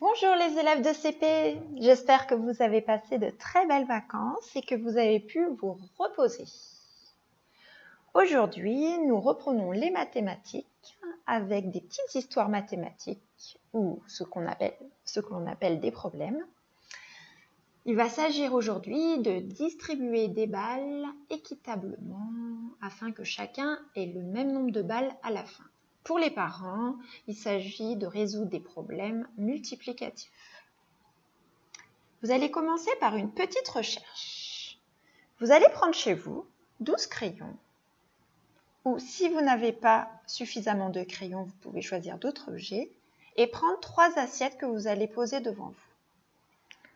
Bonjour les élèves de CP, j'espère que vous avez passé de très belles vacances et que vous avez pu vous reposer. Aujourd'hui, nous reprenons les mathématiques avec des petites histoires mathématiques ou ce que l'on appelle des problèmes. Il va s'agir aujourd'hui de distribuer des balles équitablement afin que chacun ait le même nombre de balles à la fin. Pour les parents, il s'agit de résoudre des problèmes multiplicatifs. Vous allez commencer par une petite recherche. Vous allez prendre chez vous 12 crayons, ou si vous n'avez pas suffisamment de crayons, vous pouvez choisir d'autres objets, et prendre 3 assiettes que vous allez poser devant vous.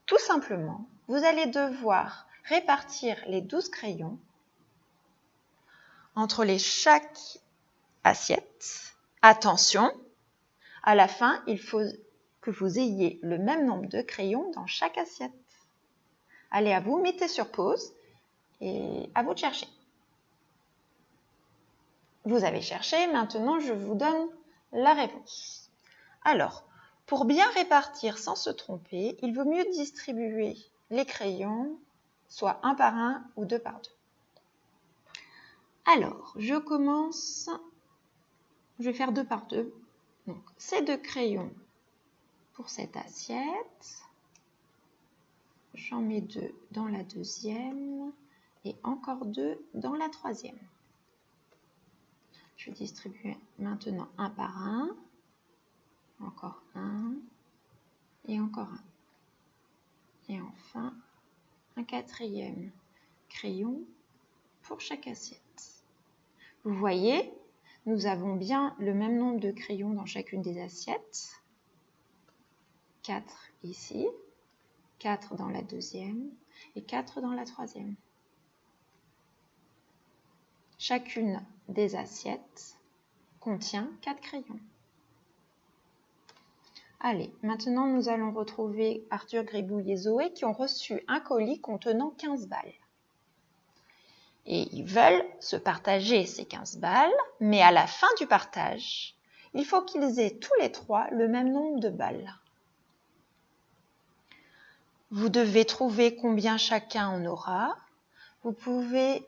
Tout simplement, vous allez devoir répartir les 12 crayons entre chaque assiette. Attention, à la fin, il faut que vous ayez le même nombre de crayons dans chaque assiette. Allez, à vous, mettez sur pause et à vous de chercher. Vous avez cherché, maintenant je vous donne la réponse. Alors, pour bien répartir sans se tromper, il vaut mieux distribuer les crayons, soit un par un ou deux par deux. Alors, je commence, je vais faire deux par deux. Donc, ces deux crayons pour cette assiette. J'en mets 2 dans la deuxième et encore 2 dans la troisième. Je vais distribuer maintenant un par un, encore un et encore un. Et enfin, un quatrième crayon pour chaque assiette. Vous voyez, nous avons bien le même nombre de crayons dans chacune des assiettes. 4 ici, 4 dans la deuxième et 4 dans la troisième. Chacune des assiettes contient 4 crayons. Allez, maintenant nous allons retrouver Arthur, Gribouille et Zoé qui ont reçu un colis contenant 15 balles. Et ils veulent se partager ces 15 balles, mais à la fin du partage, il faut qu'ils aient tous les trois le même nombre de balles. Vous devez trouver combien chacun en aura. Vous pouvez,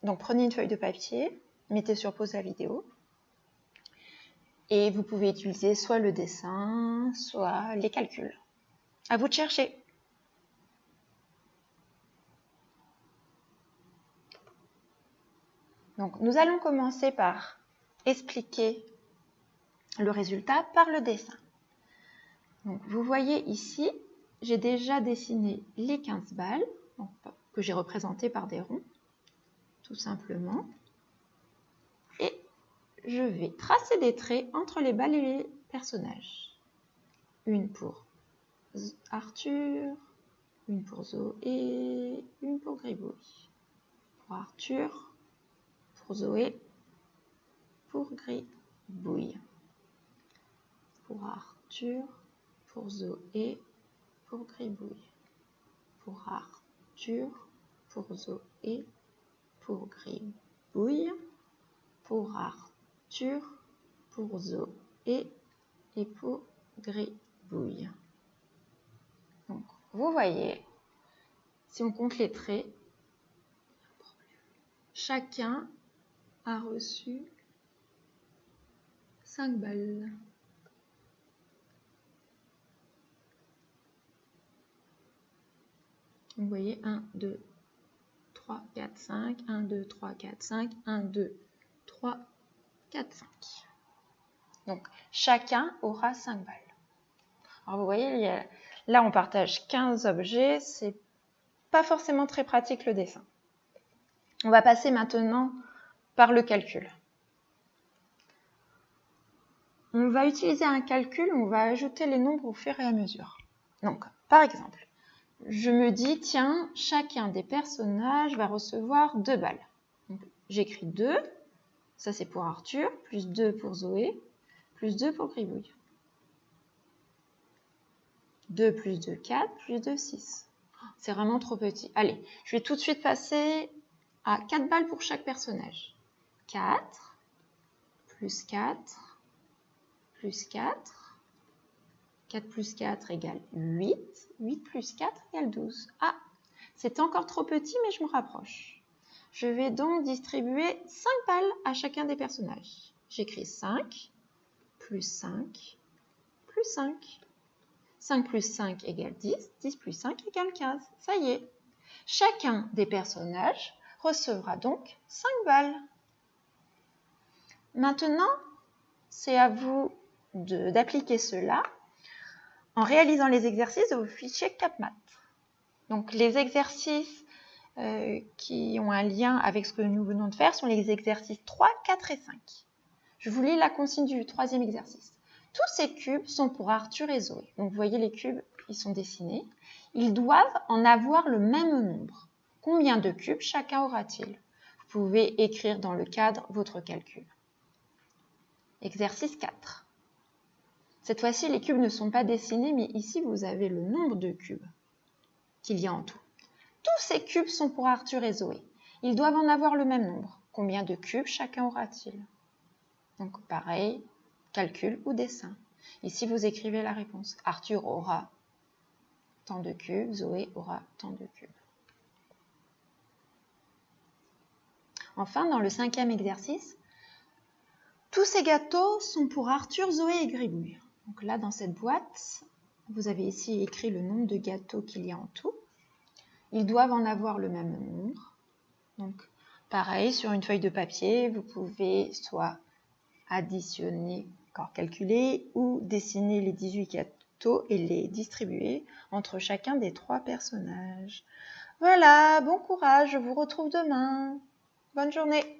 donc prenez une feuille de papier, mettez sur pause la vidéo. Et vous pouvez utiliser soit le dessin, soit les calculs. À vous de chercher. Donc, nous allons commencer par expliquer le résultat par le dessin. Donc, vous voyez ici, j'ai déjà dessiné les 15 balles, donc, que j'ai représentées par des ronds, tout simplement. Et je vais tracer des traits entre les balles et les personnages. Une pour Arthur, une pour Zoé, une pour Gribouille. Pour Arthur, pour Zoé, pour Gribouille. Pour Arthur, pour Zoé, pour Gribouille. Pour Arthur, pour Zoé, pour Gribouille. Pour Arthur, pour Zoé et pour Gribouille. Donc, vous voyez, si on compte les traits, chacun a reçu 5 balles. Vous voyez 1, 2, 3, 4, 5, 1, 2, 3, 4, 5, 1, 2, 3, 4, 5. Donc, chacun aura 5 balles. Alors, vous voyez, là, on partage 15 objets. C'est pas forcément très pratique le dessin. On va passer maintenant par le calcul. On va utiliser un calcul, on va ajouter les nombres au fur et à mesure. Donc, par exemple, je me dis, tiens, chacun des personnages va recevoir 2 balles. J'écris 2, ça c'est pour Arthur, plus 2 pour Zoé, plus 2 pour Gribouille. 2 plus 2, 4, plus 2, 6. C'est vraiment trop petit. Allez, je vais tout de suite passer à 4 balles pour chaque personnage. 4, plus 4, plus 4, 4 plus 4 égale 8. 8 plus 4 égale 12. Ah, c'est encore trop petit, mais je me rapproche. Je vais donc distribuer 5 balles à chacun des personnages. J'écris 5 plus 5 plus 5. 5 plus 5 égale 10. 10 plus 5 égale 15. Ça y est. Chacun des personnages recevra donc 5 balles. Maintenant, c'est à vous d'appliquer cela en réalisant les exercices de vos fichiers CapMath. Donc les exercices qui ont un lien avec ce que nous venons de faire sont les exercices 3, 4 et 5. Je vous lis la consigne du troisième exercice. Tous ces cubes sont pour Arthur et Zoé. Donc vous voyez les cubes, ils sont dessinés. Ils doivent en avoir le même nombre. Combien de cubes chacun aura-t-il? Vous pouvez écrire dans le cadre votre calcul. Exercice 4. Cette fois-ci, les cubes ne sont pas dessinés, mais ici, vous avez le nombre de cubes qu'il y a en tout. Tous ces cubes sont pour Arthur et Zoé. Ils doivent en avoir le même nombre. Combien de cubes chacun aura-t-il? Donc pareil, calcul ou dessin. Ici, vous écrivez la réponse. Arthur aura tant de cubes, Zoé aura tant de cubes. Enfin, dans le cinquième exercice, tous ces gâteaux sont pour Arthur, Zoé et Gribouille. Donc là, dans cette boîte, vous avez ici écrit le nombre de gâteaux qu'il y a en tout. Ils doivent en avoir le même nombre. Donc, pareil, sur une feuille de papier, vous pouvez soit additionner, encore calculer, ou dessiner les 18 gâteaux et les distribuer entre chacun des 3 personnages. Voilà, bon courage, je vous retrouve demain. Bonne journée.